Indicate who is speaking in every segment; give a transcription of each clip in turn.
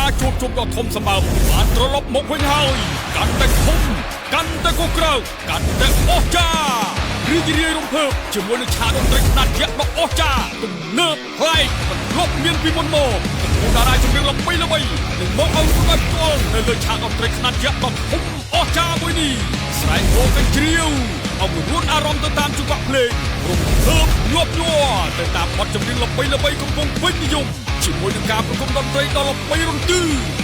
Speaker 1: ការជួបជុំដ៏ធំសម្បើមបានត្រឡប់មកវិញហើយកាន់តែធំកាន់តែគូក្រៅកាន់តែអស្ចារ្យរីករាយរំភើបជាមួយនឹងឆាកតន្ត្រីខ្នាតយក្សដ៏អស្ចារ្យទំនើបប្លែកមិនធ្លាប់មានពីមុនមកតារាចម្រៀងល្បីនឹងមកឲ្យស្ដាប់ផ្ទាល់នៅលើឆាកតន្ត្រីខ្នាតយក្សដ៏ធំអស្ចារ្យមួយនេះស្រែកហូកជ្រាវអំរួនអារម្មណ៍ទៅតាមចង្វាក់ភ្លេងរំភើបញាប់ញ័រទៅតាមបទចម្រៀងល្បីកំពុងពេញនិយមជាមួយនឹងការប្រគំតន្ត្រីដ៏ល្បីរន្ទឺ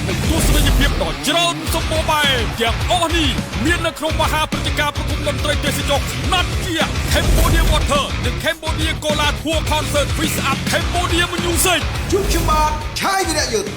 Speaker 1: និងទស្សនីយភាពដ៏ច្រើនសម្បូរបែបទាំងអស់នេះមាននៅក្នុងមហាព្រឹត្តិការណ៍ប្រគំតន្ត្រីទេសចរខ្នាតយក្ស Cambodia Water និង Cambodia Cola Tour Concert Face Up Cambodia Music
Speaker 2: ជួបខ្ញុំបាទឆាយវិរៈយុទ្ធ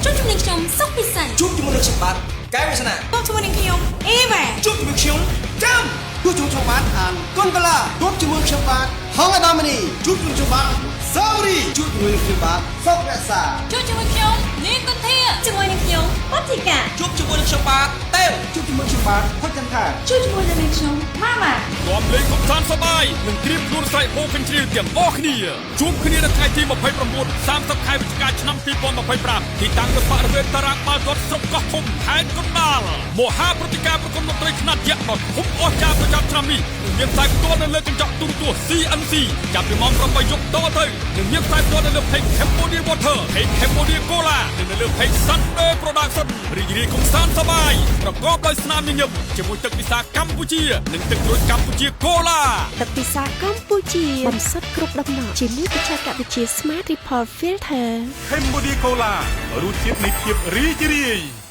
Speaker 3: ជួបជាមួយខ្ញុំសុកពិសា
Speaker 2: ជួបជាមួយនឹងខ្ញុំបាទកែវាសនា
Speaker 3: ជួបជាមួយនឹងខ្ញុំអេវ៉ា
Speaker 2: ជួបជាមួយខ្ញុំចាំជួបជាមួយខ្ញុំបាទអានកុនកាឡាជួបជាមួយខ្ញុំបាទហងអដាមនីជួបជាមួយខ្ញុំបាទសាវរីជួបជាមួយខ្ញុំបាទសុករក្សា
Speaker 3: ជួបជាមួយខ្ញុំនីកុនធាជាមួយនឹងខ្ញុំបតិកា
Speaker 2: ជួបជាមួយនឹងខ្ញុំបាទតេវជួបជាមួយខ្ញុំបាទហុចចន្ទថា
Speaker 3: ជួបជាមួយនឹងខ្ញុំម៉ាម៉ា
Speaker 1: រាំលេងកំសាន្តសប្បាយនិងត្រៀមខ្លួនស្រែកហូកញ្ជ្រៀវទាំងអស់គ្នាជួបគ្នានៅថ្ងៃទី29 30ខែវិច្ឆិកាឆ្នាំ2025ទីតាំងនៅបរិវេណតារាងបាល់ទាត់ស្រុកកោះធំខេត្តកណ្ដាលមហាព្រឹត្តិការណ៍ប្រគំតន្ត្រីខ្នាតយក្សដ៏ធំអស្ចារ្យប្រចាំឆ្នាំនេះមានផ្សាយផ្ទាល់នៅលើកញ្ចក់ទូរទស្សន៍ CNC ចាប់ពីម៉ោង8 យប់តទៅនិងមានផ្សាយផ្ទាល់នៅលើ Page Cambodia Water Page Cambodia Cola និងនៅលើ Page Sunday Production រីករាយកំសាន្តសប្បាយប្រកបដោយស្នាមញញឹមជាមួយទឹកពិសាកម្ពុជានិងទឹកក្រូចកម្ពុជា Cola
Speaker 4: ទឹកពិសាកម្ពុជាបន្សុទ្ធគ្រប់ដំណក់ជាមួយបច្ចេកវិទ្យា Smart Report Filter
Speaker 5: Cambodia Cola រសជាតិនៃភាពរីករាយ